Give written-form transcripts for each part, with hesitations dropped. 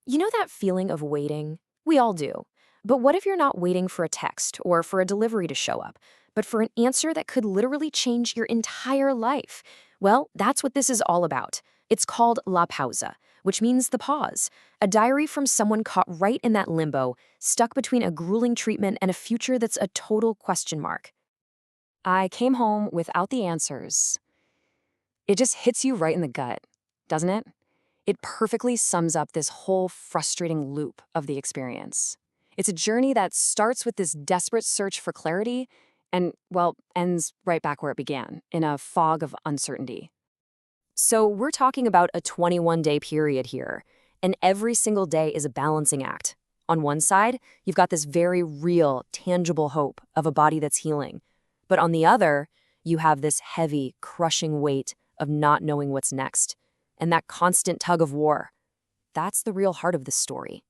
You know that feeling of waiting? We all do. But what if you're not waiting for a text or for a delivery to show up, but for an answer that could literally change your entire life? Well, that's what this is all about. It's called La Pausa, which means the pause, a diary from someone caught right in that limbo, stuck between a grueling treatment and a future that's a total question mark. I came home without the answers. It just hits you right in the gut, doesn't it? It perfectly sums up this whole frustrating loop of the experience. It's a journey that starts with this desperate search for clarity and, well, ends right back where it began, in a fog of uncertainty. So we're talking about a 21-day period here, and every single day is a balancing act. On one side, you've got this very real, tangible hope of a body that's healing. But on the other, you have this heavy, crushing weight of not knowing what's next, and that constant tug of war. That's the real heart of this story.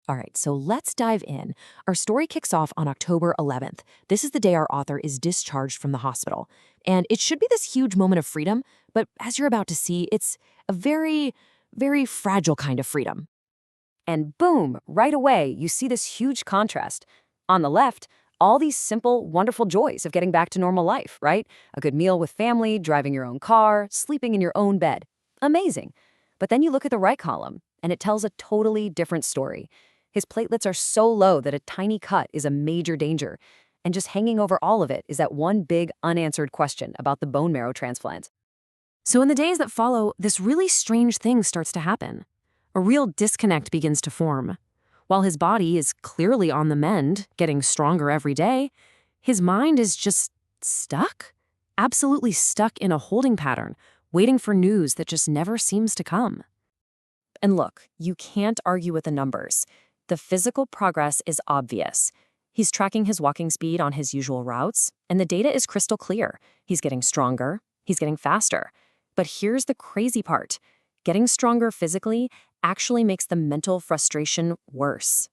All right, so let's dive in. Our story kicks off on October 11th. This is the day our author is discharged from the hospital. And it should be this huge moment of freedom, but as you're about to see, it's a very, very fragile kind of freedom. And boom, right away, you see this huge contrast. On the left, all these simple, wonderful joys of getting back to normal life, right? A good meal with family, driving your own car, sleeping in your own bed. Amazing. But then you look at the right column, and it tells a totally different story. His platelets are so low that a tiny cut is a major danger. And just hanging over all of it is that one big unanswered question about the bone marrow transplant. So in the days that follow, this really strange thing starts to happen. A real disconnect begins to form. While his body is clearly on the mend, getting stronger every day, his mind is just stuck. Absolutely stuck in a holding pattern, waiting for news that just never seems to come. And look, you can't argue with the numbers. The physical progress is obvious. He's tracking his walking speed on his usual routes, and the data is crystal clear. He's getting stronger, he's getting faster. But here's the crazy part. Getting stronger physically actually makes the mental frustration worse.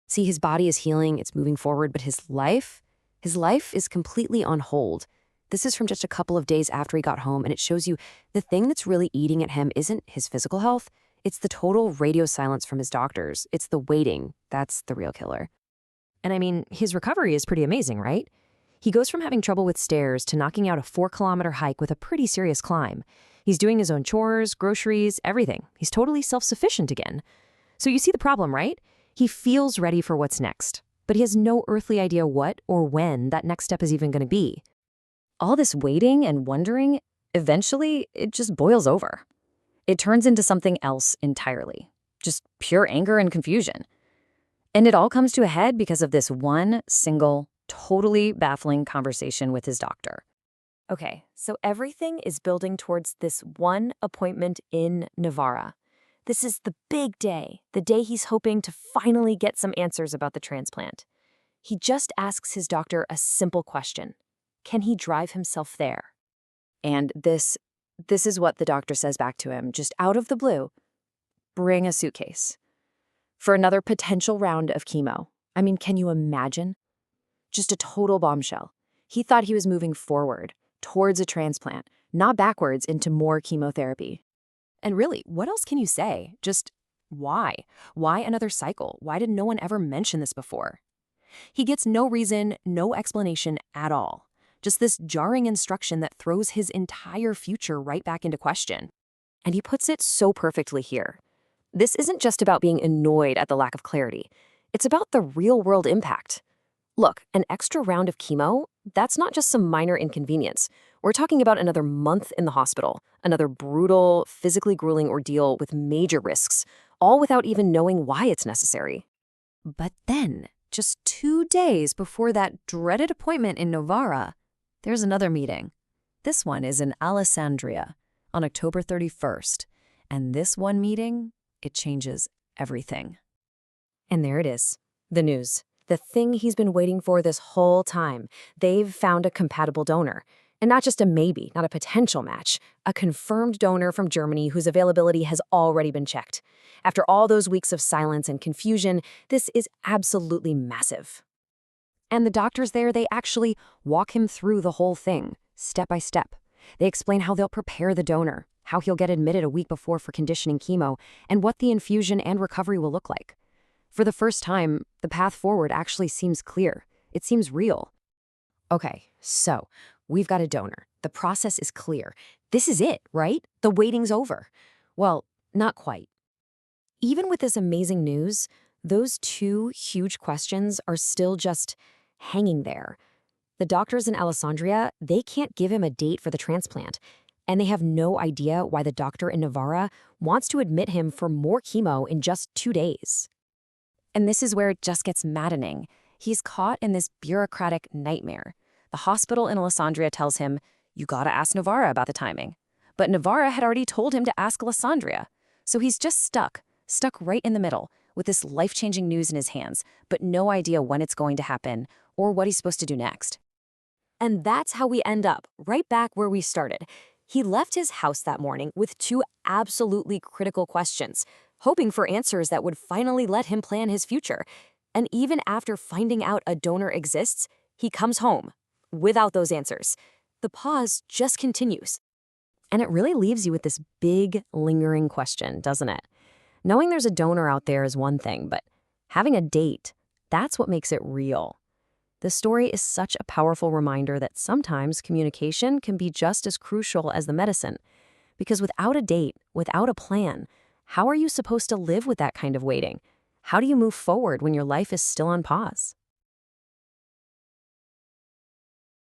See, his body is healing, it's moving forward, but his life is completely on hold. This is from just a couple of days after he got home, and it shows you the thing that's really eating at him isn't his physical health. It's the total radio silence from his doctors. It's the waiting. That's the real killer. And I mean, his recovery is pretty amazing, right? He goes from having trouble with stairs to knocking out a 4-kilometer hike with a pretty serious climb. He's doing his own chores, groceries, everything. He's totally self-sufficient again. So you see the problem, right? He feels ready for what's next, but he has no earthly idea what or when that next step is even going to be. All this waiting and wondering, eventually, it just boils over. It turns into something else entirely. Just pure anger and confusion. And it all comes to a head because of this one single, totally baffling conversation with his doctor. Okay, so everything is building towards this one appointment in Navarra. This is the big day, the day he's hoping to finally get some answers about the transplant. He just asks his doctor a simple question. Can he drive himself there? And this is what the doctor says back to him, just out of the blue. Bring a suitcase. For another potential round of chemo. I mean, can you imagine? Just a total bombshell. He thought he was moving forward, towards a transplant, not backwards into more chemotherapy. And really, what else can you say? Just why? Why another cycle? Why did no one ever mention this before? He gets no reason, no explanation at all. Just this jarring instruction that throws his entire future right back into question. And he puts it so perfectly here. This isn't just about being annoyed at the lack of clarity. It's about the real-world impact. Look, an extra round of chemo, that's not just some minor inconvenience. We're talking about another month in the hospital, another brutal, physically grueling ordeal with major risks, all without even knowing why it's necessary. But then, just 2 days before that dreaded appointment in Novara, there's another meeting. This one is in Alessandria on October 31st. And this one meeting, it changes everything. And there it is, the news. The thing he's been waiting for this whole time. They've found a compatible donor. And not just a maybe, not a potential match, a confirmed donor from Germany whose availability has already been checked. After all those weeks of silence and confusion, this is absolutely massive. And the doctors there, they actually walk him through the whole thing, step by step. They explain how they'll prepare the donor, how he'll get admitted a week before for conditioning chemo, and what the infusion and recovery will look like. For the first time, the path forward actually seems clear. It seems real. Okay, so we've got a donor. The process is clear. This is it, right? The waiting's over. Well, not quite. Even with this amazing news, those two huge questions are still just hanging there. The doctors in Alessandria, they can't give him a date for the transplant, and they have no idea why the doctor in Navarra wants to admit him for more chemo in just 2 days. And this is where it just gets maddening. He's caught in this bureaucratic nightmare. The hospital in Alessandria tells him, "You gotta ask Navarra about the timing." But Navarra had already told him to ask Alessandria. So he's just stuck right in the middle, with this life-changing news in his hands, but no idea when it's going to happen or what he's supposed to do next. And that's how we end up, right back where we started. He left his house that morning with two absolutely critical questions, hoping for answers that would finally let him plan his future. And even after finding out a donor exists, he comes home without those answers. The pause just continues. And it really leaves you with this big, lingering question, doesn't it? Knowing there's a donor out there is one thing, but having a date, that's what makes it real. The story is such a powerful reminder that sometimes communication can be just as crucial as the medicine. Because without a date, without a plan, how are you supposed to live with that kind of waiting? How do you move forward when your life is still on pause?